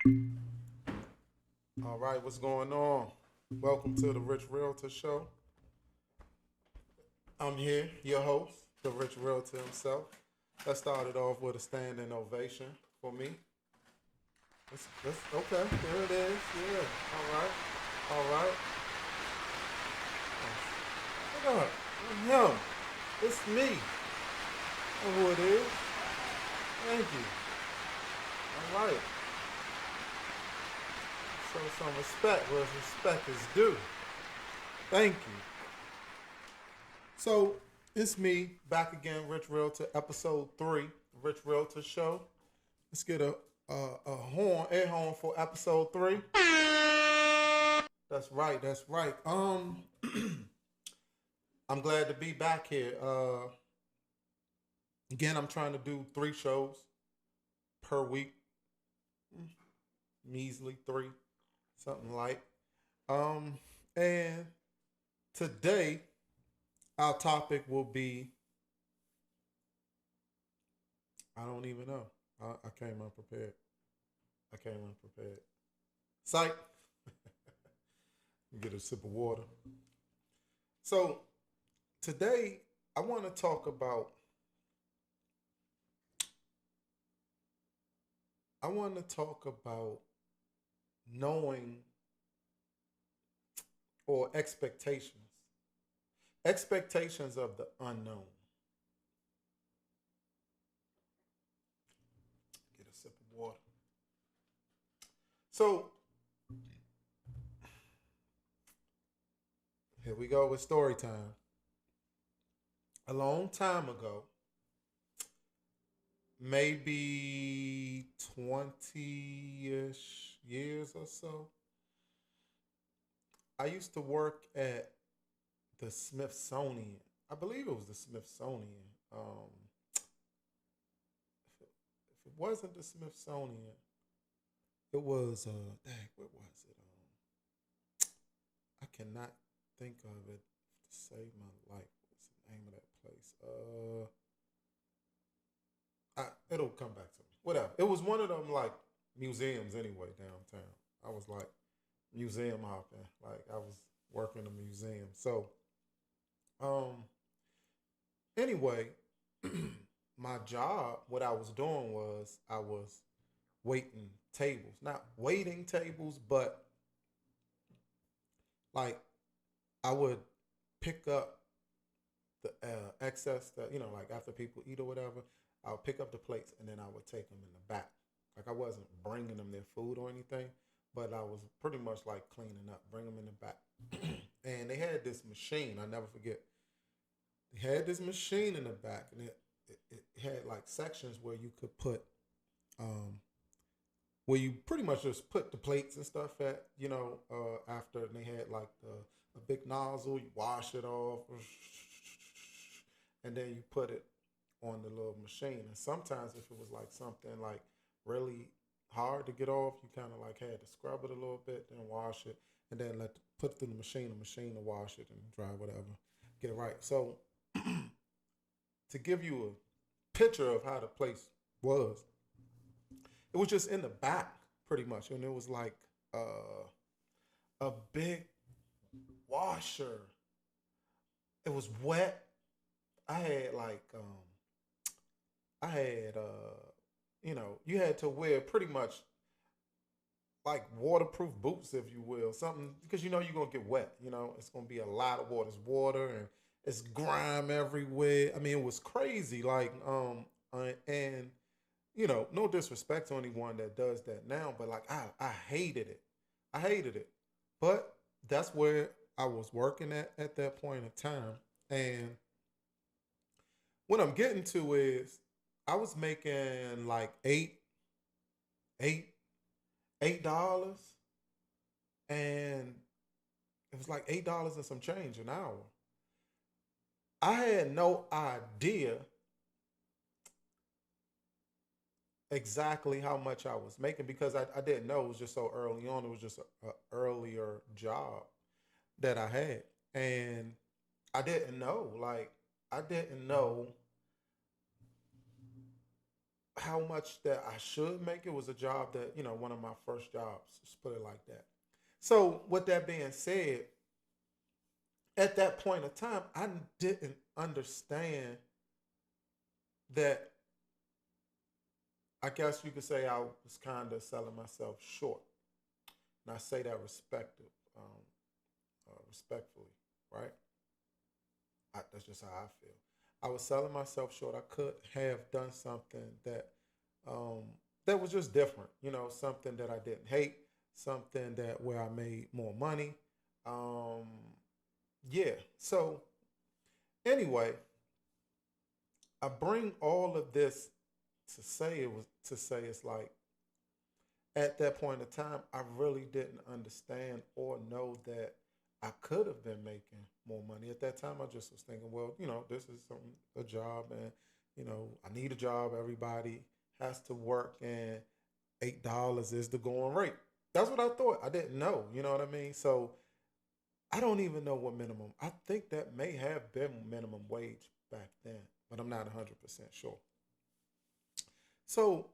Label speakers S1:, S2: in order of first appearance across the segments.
S1: All right, what's going on? Welcome to the Rich Realtor Show. I'm here, your host, the Rich Realtor himself. Let's start it off with a standing ovation for me. Okay, there it is. Yeah, all right, all right. Look up, I'm him. It's me. Know who it is. Thank you. All right. Show some respect where respect is due. Thank you. So it's me back again, Rich Realtor, episode 3, Rich Realtor Show. Let's get a horn, air horn for episode 3. That's right, that's right. I'm glad to be back here. Again, I'm trying to do 3 shows per week, measly 3, something like. Um, and today our topic will be I don't even know. I came unprepared. I came unprepared. Psych. Get a sip of water. So today I want to talk about. I want to talk about knowing or expectations. Expectations of the unknown. Get a sip of water. So here we go with story time. A long time ago, maybe 20-ish years or so, I used to work at the Smithsonian. I believe it was the Smithsonian. If it wasn't the Smithsonian, it was dang, what was it? I cannot think of it to save my life. What's the name of that place? It'll come back to me. Whatever. It was one of them like museums anyway downtown. I was like museum hopping. Like I was working in a museum. So um anyway, my job, what I was doing was I was waiting tables. Not waiting tables, but like I would pick up the excess that like after people eat or whatever, I would pick up the plates and then I would take them in the back. Like I wasn't bringing them their food or anything, but I was pretty much like cleaning up, bring them in the back. And they had this machine. I never forget. They had this machine in the back, and it had like sections where you could put um, where you pretty much just put the plates and stuff at, after and they had like a big nozzle, you wash it off, and then you put it on the little machine. And sometimes if it was like something like really hard to get off, you kind of like had to scrub it a little bit, then wash it, and then put it through the machine to wash it and dry whatever, get it right. So to give you a picture of how the place was, it was just in the back pretty much, and it was like a big washer. It was wet. I had like I had you had to wear pretty much like waterproof boots, if you will, something because you're gonna get wet. It's gonna be a lot of water. It's water and it's grime everywhere. I mean, it was crazy. Like and no disrespect to anyone that does that now, but like I hated it. I hated it. But that's where I was working at that point in time. And what I'm getting to is I was making like eight, $8, and it was like $8 and some change an hour. I had no idea exactly how much I was making because I didn't know. It was just so early on. It was just a earlier job that I had. And I didn't know. Like, I didn't know how much that I should make. It was a job that, one of my first jobs, let's put it like that. So, with that being said, at that point of time, I didn't understand that. I guess you could say I was kind of selling myself short. And I say that respectfully, right? That's just how I feel. I was selling myself short. I could have done something um, that was just different. Something that I didn't hate, something that where I made more money. Um, yeah. So anyway, I bring all of this to say it's like at that point in time, I really didn't understand or know that I could have been making more money. At that time, I just was thinking, well, this is a job, and I need a job. Everybody has to work, and $8 is the going rate. That's what I thought. I didn't know. You know what I mean? So I don't even know what minimum. I think that may have been minimum wage back then, but I'm not 100% sure. So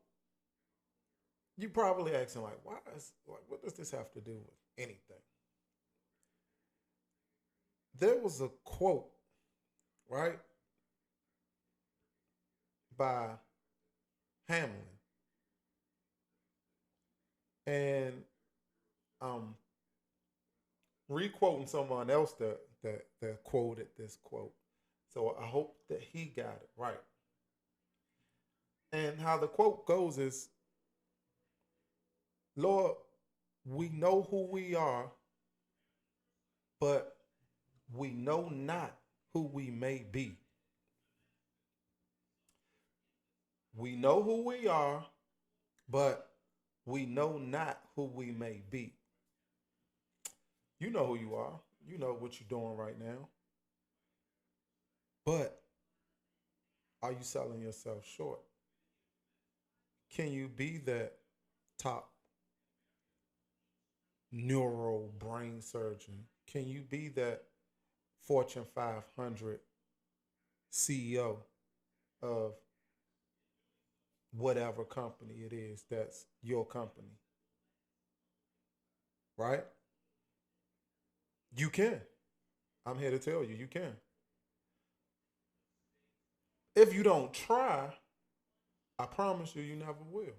S1: you probably asking like, why is like, what does this have to do with anything? There was a quote, right, by Hamlin, and um, requoting someone else that quoted this quote. So I hope that he got it right. And how the quote goes is, Lord, we know who we are, but we know not who we may be. We know who we are, but we know not who we may be. You know who you are. You know what you're doing right now. But are you selling yourself short? Can you be that top neuro brain surgeon? Can you be that Fortune 500 CEO of whatever company it is that's your company? Right? You can. I'm here to tell you, you can. If you don't try, I promise you, you never will.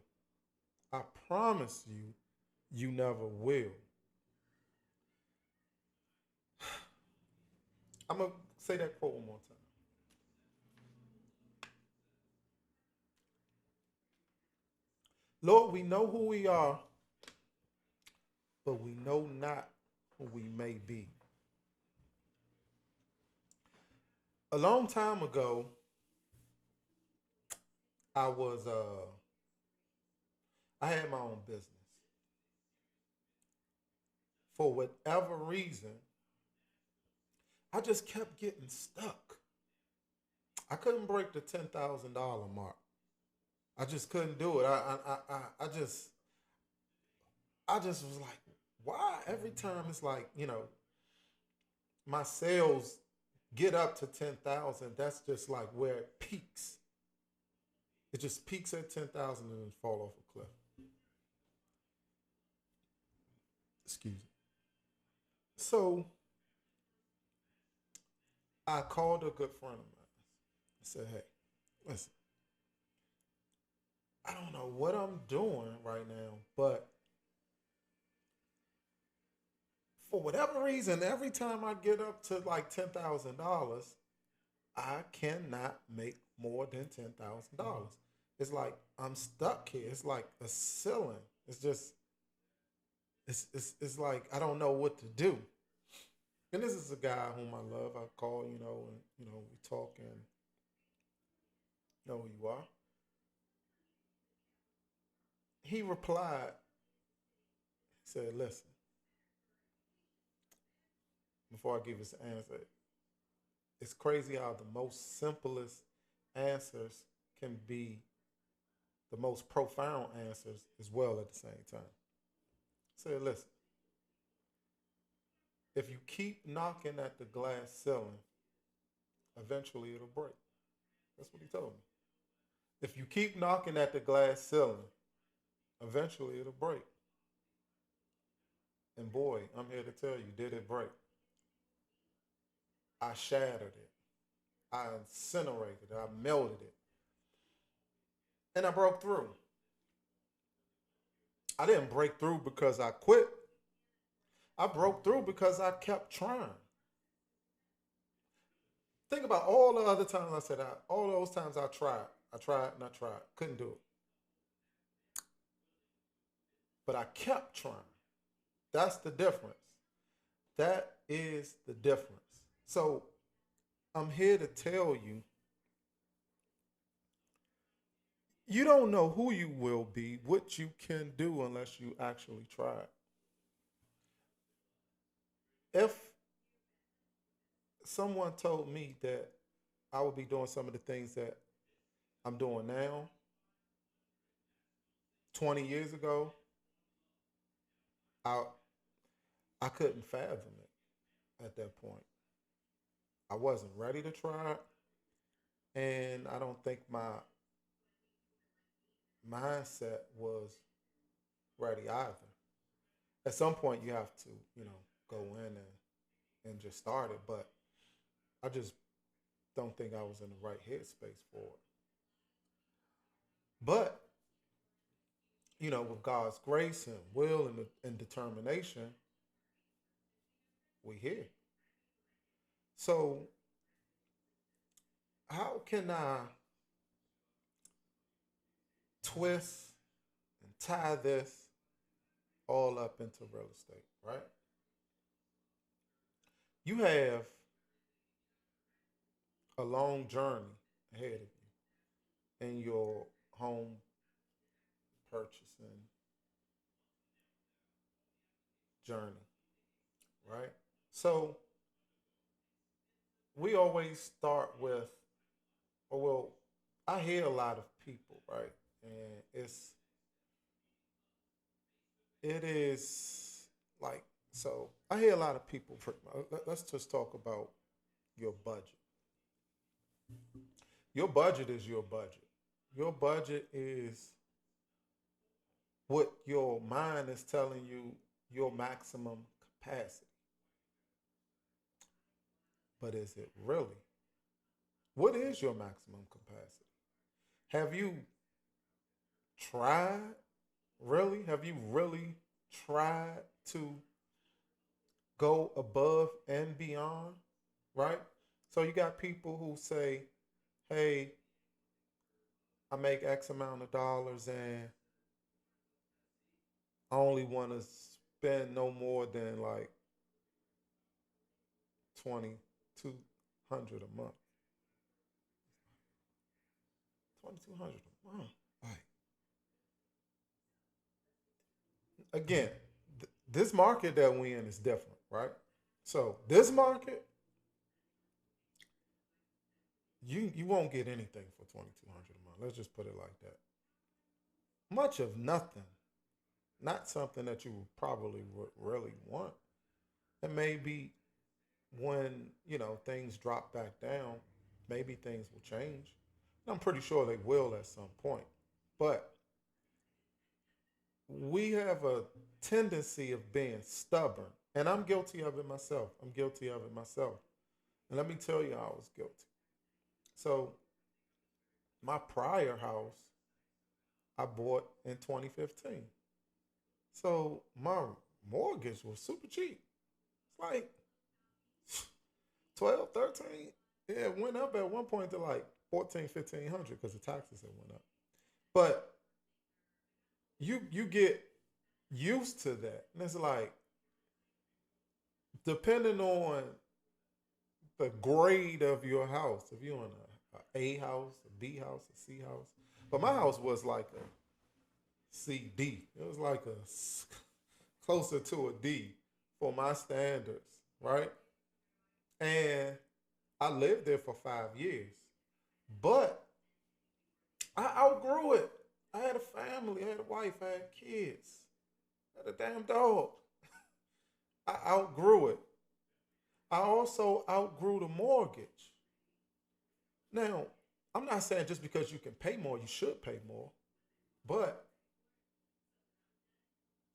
S1: I promise you, you never will. I'm going to say that quote one more time. Lord, we know who we are, but we know not who we may be. A long time ago, I was I had my own business. For whatever reason, I just kept getting stuck. I couldn't break the $10,000 mark. I just couldn't do it. I just was like, why every time it's like, my sales get up to 10,000, that's just like where it peaks. It just peaks at 10,000 and then fall off a cliff. Excuse me. So I called a good friend of mine. I said, hey, listen, I don't know what I'm doing right now, but for whatever reason, every time I get up to like $10,000, I cannot make more than $10,000. It's like I'm stuck here. It's like a ceiling. It's just it's like I don't know what to do. And this is a guy whom I love. I call, and we talk and know who you are. He replied, he said, listen, before I give his answer, it's crazy how the most simplest answers can be the most profound answers as well at the same time. He said, listen, if you keep knocking at the glass ceiling, eventually it'll break. That's what he told me. If you keep knocking at the glass ceiling, eventually it'll break. And boy, I'm here to tell you, did it break? I shattered it. I incinerated it. I melted it. And I broke through. I didn't break through because I quit. I broke through because I kept trying. Think about all the other times I said, all those times I tried. I tried and I tried. Couldn't do it. But I kept trying. That's the difference. That is the difference. So I'm here to tell you, you don't know who you will be, what you can do unless you actually try. If someone told me that I would be doing some of the things that I'm doing now 20 years ago, I I couldn't fathom it at that point. I wasn't ready to try it, and I don't think my mindset was ready either. At some point, you have to, go in and just start it. But I just don't think I was in the right headspace for it. But with God's grace and will and determination, we here. So how can I twist and tie this all up into real estate, right? You have a long journey ahead of you in your home purchasing journey, right? So we always start with, or well, I hear a lot of people, right? And it is like, so I hear a lot of people. Let's just talk about your budget. Your budget is your budget. Your budget is what your mind is telling you your maximum capacity. But is it really? What is your maximum capacity? Have you tried? Really? Have you really tried to go above and beyond? Right? So you got people who say, hey, I make X amount of dollars and I only want to spend no more than like 2,200 a month. 2,200 a month. Like, again, this market that we in is different, right? So this market, you won't get anything for 2,200 a month. Let's just put it like that. Much of nothing, not something that you probably would really want. And maybe when things drop back down, maybe things will change. I'm pretty sure they will at some point. But we have a tendency of being stubborn, and I'm guilty of it myself. I'm guilty of it myself. And let me tell you, I was guilty. So my prior house, I bought in 2015. So my mortgage was super cheap. It's like 12, 13. Yeah, it went up at one point to like 14, 1,500 because the taxes had went up. But you get used to that. And it's like, depending on the grade of your house, if you're in a house, a B house, a C house. But my house was like a C D. It was like closer to a D for my standards, right? And I lived there for 5 years. But I outgrew it. I had a family, I had a wife, I had kids, I had a damn dog. I outgrew it. I also outgrew the mortgage. Now, I'm not saying just because you can pay more, you should pay more. But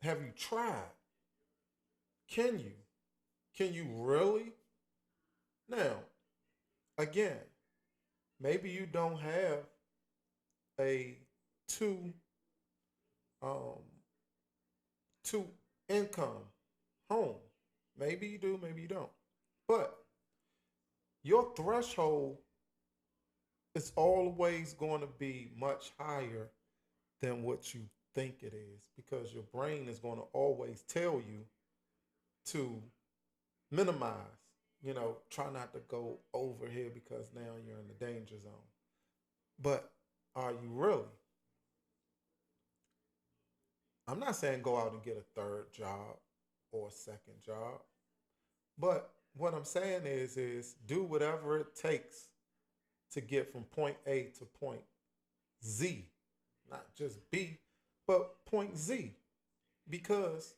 S1: have you tried? Can you? Can you really? Now, again, maybe you don't have a two um two income home. Maybe you do, maybe you don't. But your threshold is always going to be much higher than what you think it is because your brain is going to always tell you to minimize, try not to go over here because now you're in the danger zone. But are you really? I'm not saying go out and get a third job or a second job, but what I'm saying is do whatever it takes to get from point A to point Z, not just B, but point Z. Because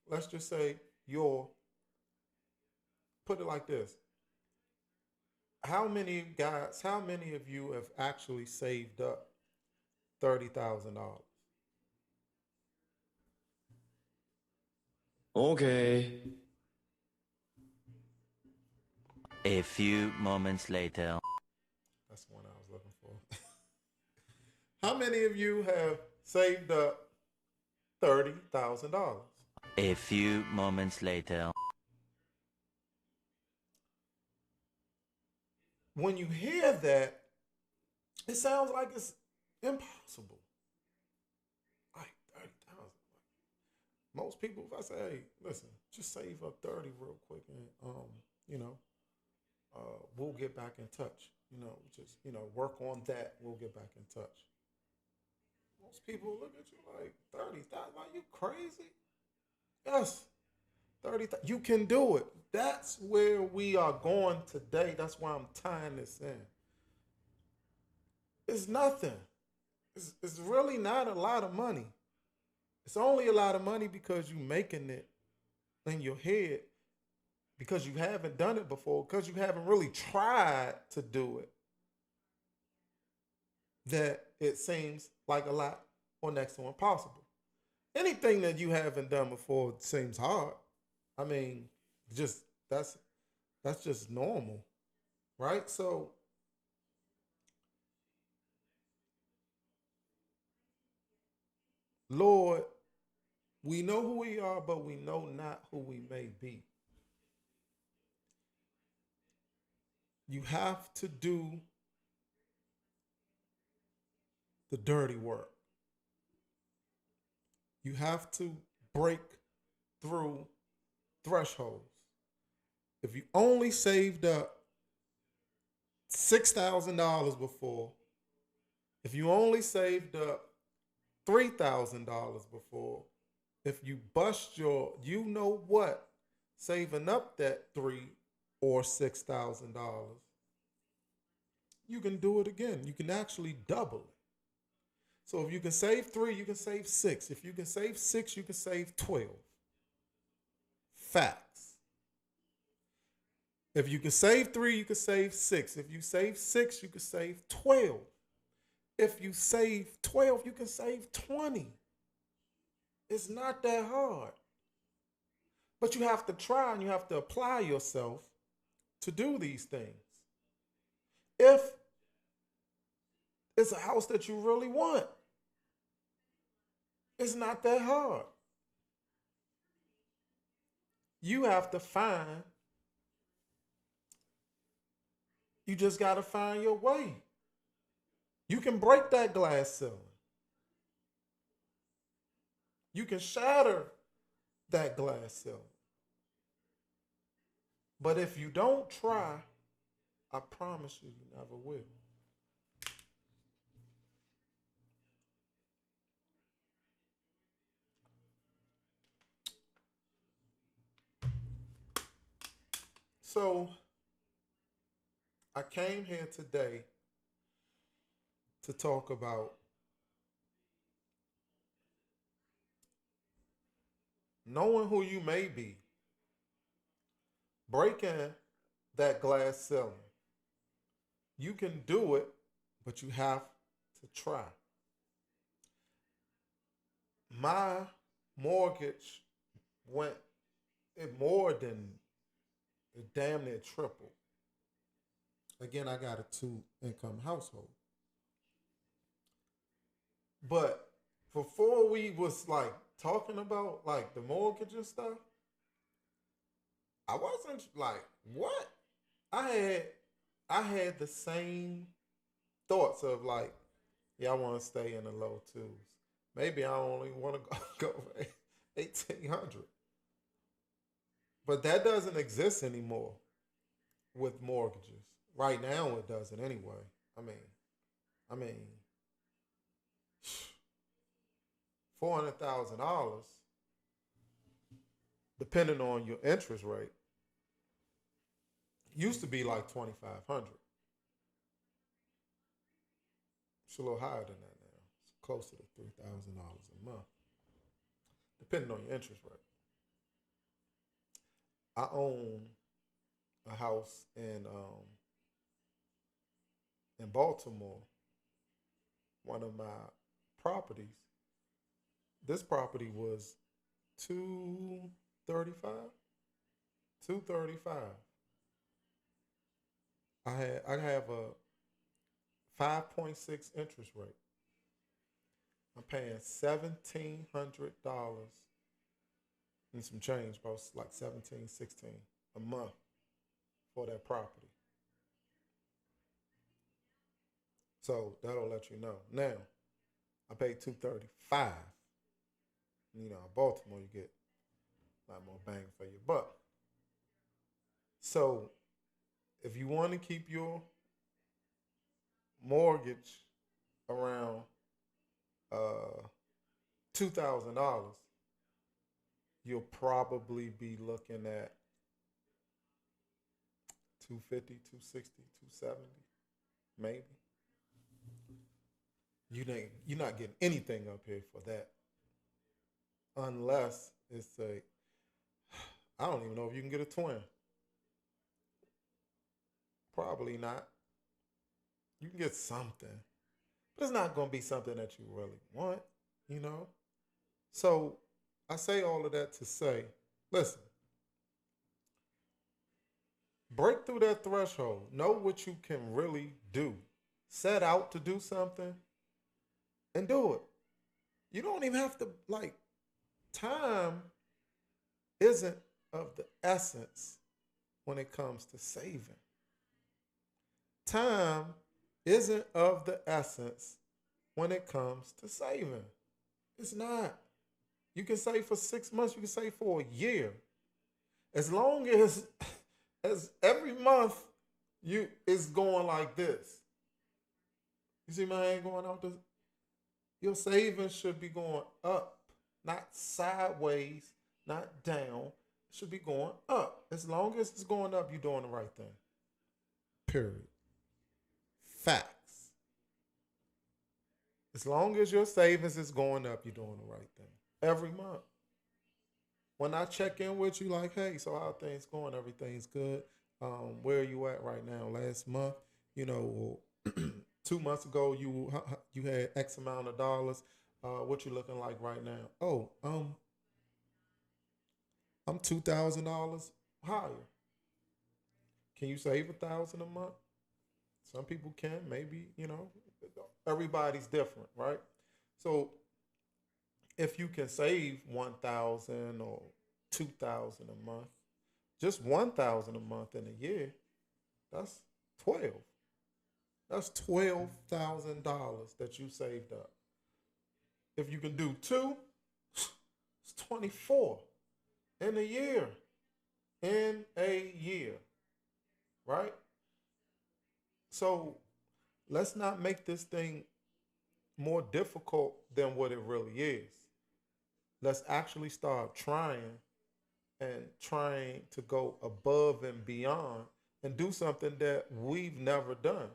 S1: let's just say you're, put it like this. How many guys, how many of you have actually saved up $30,000?
S2: Okay.
S3: A few moments later.
S1: That's the one I was looking for. How many of you have saved up $30,000?
S3: A few moments later.
S1: When you hear that, it sounds like it's impossible. Like 30,000. Most people, if I say, hey, listen, just save up 30 real quick and you know, we'll get back in touch. Just work on that. We'll get back in touch. Most people look at you like 30,000. Like you crazy? Yes, 30,000. You can do it. That's where we are going today. That's why I'm tying this in. It's nothing. It's really not a lot of money. It's only a lot of money because you're making it in your head because you haven't done it before, because you haven't really tried to do it, that it seems like a lot or next to impossible. Anything that you haven't done before seems hard. I mean, just that's just normal, right? So Lord, we know who we are, but we know not who we may be. You have to do the dirty work. You have to break through thresholds. If you only saved up $6,000 before, if you only saved up $3,000 before, if you bust your, saving up that $3,000 or $6,000, you can do it again. You can actually double it. So if you can save three, you can save six. If you can save six, you can save 12. Facts. If you can save three, you can save six. If you save six, you can save 12. If you save 12, you can save 20. It's not that hard. But you have to try and you have to apply yourself to do these things. If it's a house that you really want, it's not that hard. You have to find, you just got to find your way. You can break that glass ceiling. You can shatter that glass ceiling. But if you don't try, I promise you, you never will. So I came here today to talk about knowing who you may be, breaking that glass ceiling. You can do it but you have to try. My mortgage went it more than it damn near tripled. Again, I got a two income household. But before we was like talking about like the mortgage and stuff, I wasn't like, what? I had I had the same thoughts of like, yeah, I want to stay in the low twos. Maybe I only want to go for 1800. But that doesn't exist anymore with mortgages. Right now it doesn't anyway. I mean, I mean, $400,000, depending on your interest rate, used to be like 2,500. It's a little higher than that now. It's closer to $3,000 a month, depending on your interest rate. I own a house in Baltimore. One of my properties. This property was 235. 235. I have a 5.6 interest rate. I'm paying $1,700 and some change, about like 17, 16 a month for that property. So that'll let you know. Now, I paid 235. You know, in Baltimore you get a lot more bang for your buck. So if you want to keep your mortgage around $2,000, you'll probably be looking at 250, 260, 270, maybe. You're not getting anything up here for that unless it's a, I don't even know if you can get a twin. Probably not. You can get something, but it's not going to be something that you really want, you know? So I say all of that to say, listen, break through that threshold. Know what you can really do. Set out to do something and do it. You don't even have to, like, time isn't of the essence when it comes to saving. Time isn't of the essence when it comes to saving. It's not. You can save for 6 months, you can save for a year. As long as every month you is going like this. You see my hand going out this? Your savings should be going up, not sideways, not down. It should be going up. As long as it's going up, you're doing the right thing. Period. Facts. As long as your savings is going up, you're doing the right thing. Every month. When I check in with you, like, hey, so how things going? Everything's good. Where are you at right now? Last month, you know, 2 months ago, you had X amount of dollars. What you looking like right now? Oh, I'm $2,000 higher. Can you save 1,000 a month? Some people can. Maybe everybody's different, right? So if you can save 1,000 or 2,000 a month, just 1,000 a month in a year, that's 12. That's $12,000 that you saved up. If you can do two, it's 24 in a year. In a year, right? So let's not make this thing more difficult than what it really is. Let's actually start trying to go above and beyond and do something that we've never done.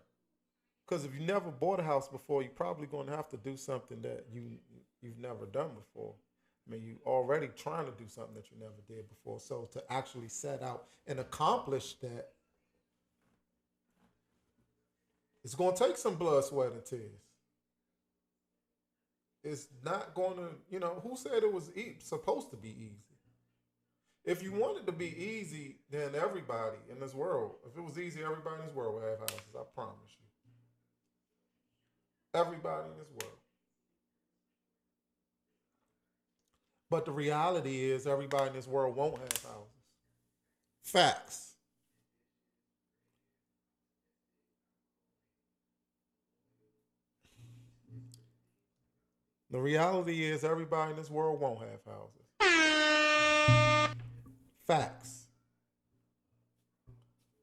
S1: Because if you never bought a house before, you're probably going to have to do something that you've never done before. I mean, you already trying to do something that you never did before. So to actually set out and accomplish that It's going to take some blood, sweat, and tears. It's not going to, who said it was supposed to be easy? If you want it to be easy, then everybody in this world, if it was easy, everybody in this world would have houses. I promise you. Everybody in this world. But the reality is, everybody in this world won't have houses. Facts. The reality is, everybody in this world won't have houses. Facts.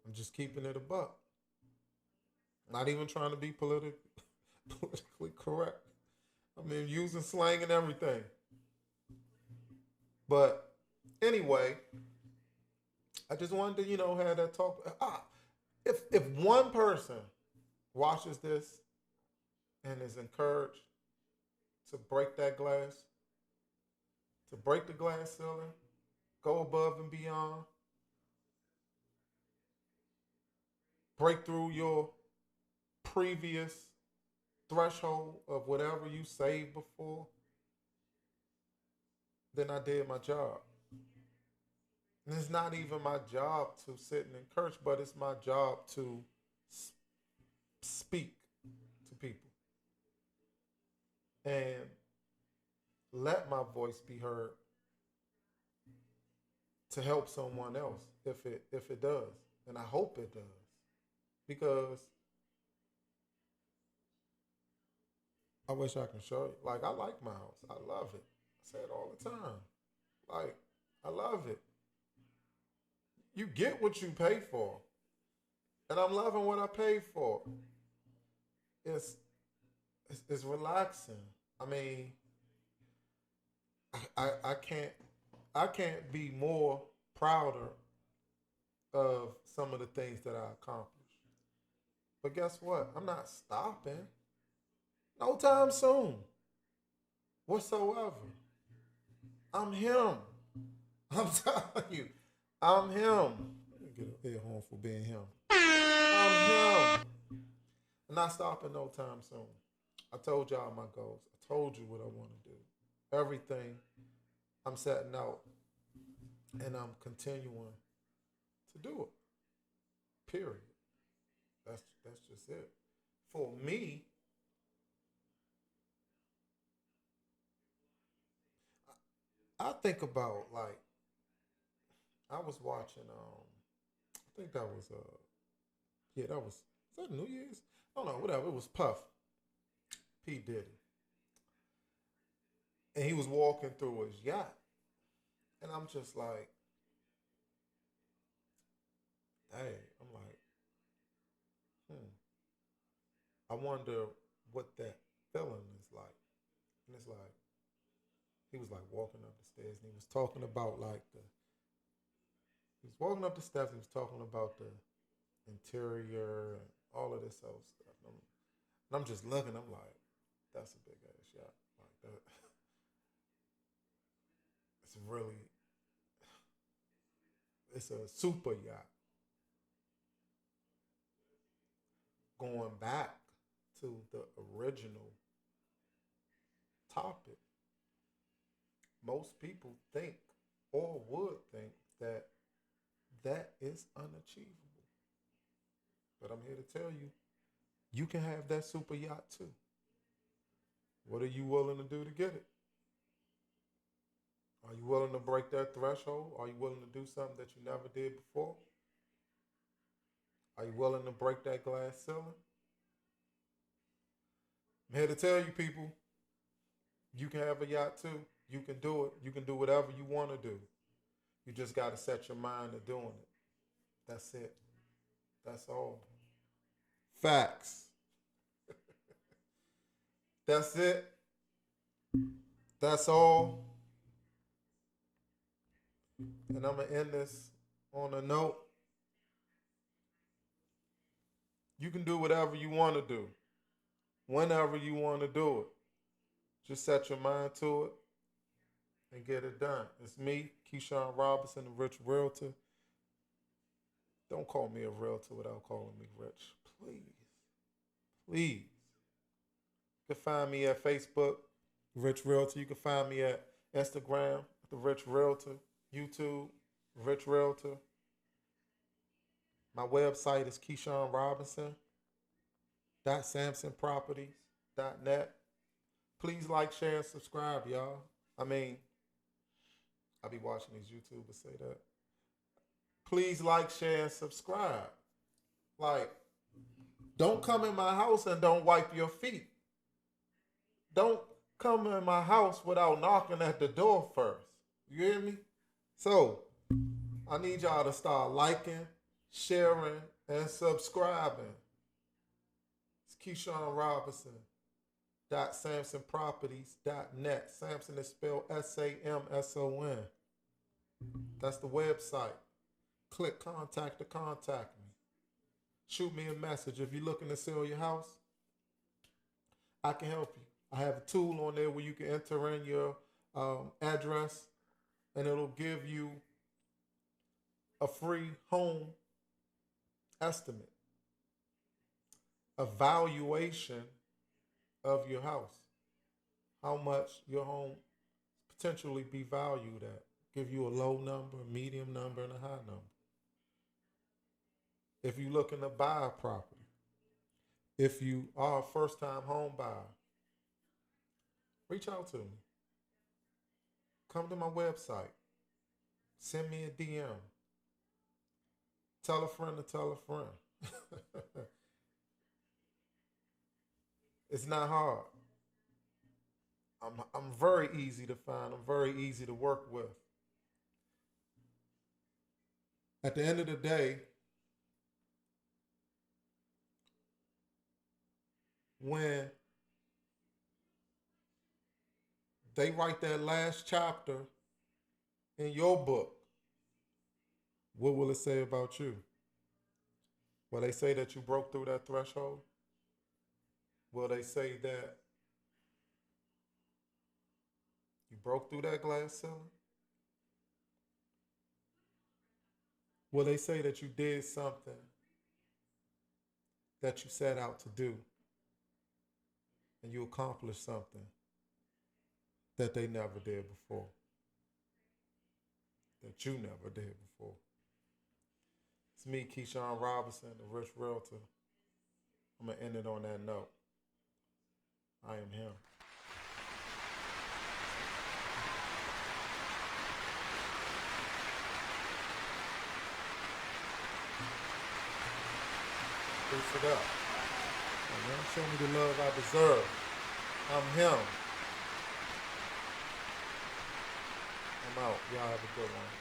S1: I'm just keeping it a buck. Not even trying to be politically correct. I mean, using slang and everything. But anyway, I just wanted to, have that talk. If one person watches this and is encouraged to break that glass, to break the glass ceiling, go above and beyond, break through your previous threshold of whatever you saved before, then I did my job. And it's not even my job to sit and encourage, but it's my job to speak to people and let my voice be heard to help someone else if it does. And I hope it does. Because I wish I can show you. Like, I like my house. I love it. I say it all the time. Like, I love it. You get what you pay for. And I'm loving what I paid for. It's it's relaxing. I mean, I can't be more prouder of some of the things that I accomplished. But guess what? I'm not stopping. No time soon. Whatsoever. I'm him. I'm telling you. I'm him. Let me get a ear horn for being him. I'm him. I'm not stopping no time soon. I told y'all my goals. I told you what I want to do. Everything I'm setting out and I'm continuing to do it. Period. That's just it. For me, I think about like I was watching I think that was yeah, that was is that New Year's? I don't know, whatever. It was Puff, P. Diddy. And he was walking through his yacht. And I'm just like, hey, I'm like, hmm. I wonder what that feeling is like. And it's like he was like walking up the stairs and he was talking about like the he was walking up the steps, he was talking about the interior and all of this old stuff. And I'm just looking, I'm like, that's a big ass yacht. Like that it's really it's a super yacht. Going back to the original topic, most people think or would think that that is unachievable. But I'm here to tell you, you can have that super yacht too. What are you willing to do to get it? Are you willing to break that threshold? Are you willing to do something that you never did before? Are you willing to break that glass ceiling? I'm here to tell you, people, you can have a yacht too. You can do it. You can do whatever you want to do. You just got to set your mind to doing it. That's it. That's all. Facts. That's it. That's all. And I'm going to end this on a note. You can do whatever you want to do, whenever you want to do it. Just set your mind to it and get it done. It's me, Keyshawn Robinson, the Rich Realtor. Don't call me a realtor without calling me rich, please. Please. You can find me at Facebook, Rich Realtor. You can find me at Instagram, The Rich Realtor. YouTube, Rich Realtor. My website is KeyshawnRobinson.SamsonProperties.net. Please like, share, and subscribe, y'all. I mean, I be watching these YouTubers say that. Please like, share, and subscribe. Like, don't come in my house and don't wipe your feet. Don't come in my house without knocking at the door first. You hear me? So, I need y'all to start liking, sharing, and subscribing. It's Keyshawn Robinson. SamsonProperties.net. Samson is spelled SAMSON. That's the website. Click contact to contact me. Shoot me a message. If you're looking to sell your house, I can help you. I have a tool on there where you can enter in your address and it'll give you a free home estimate, evaluation of your house, how much your home potentially be valued at. Give you a low number, a medium number, and a high number. If you're looking to buy a property, if you are a first-time home buyer, reach out to me. Come to my website. Send me a DM. Tell a friend to tell a friend. It's not hard. I'm very easy to find. I'm very easy to work with. At the end of the day, when they write that last chapter in your book, what will it say about you? Will they say that you broke through that threshold? Will they say that you broke through that glass ceiling? Will they say that you did something that you set out to do and you accomplished something that they never did before? That you never did before? It's me, Keyshawn Robinson, the Rich Realtor. I'm going to end it on that note. I am him. Push it up. Man, show me the love I deserve. I'm him. I'm out. Y'all have a good one.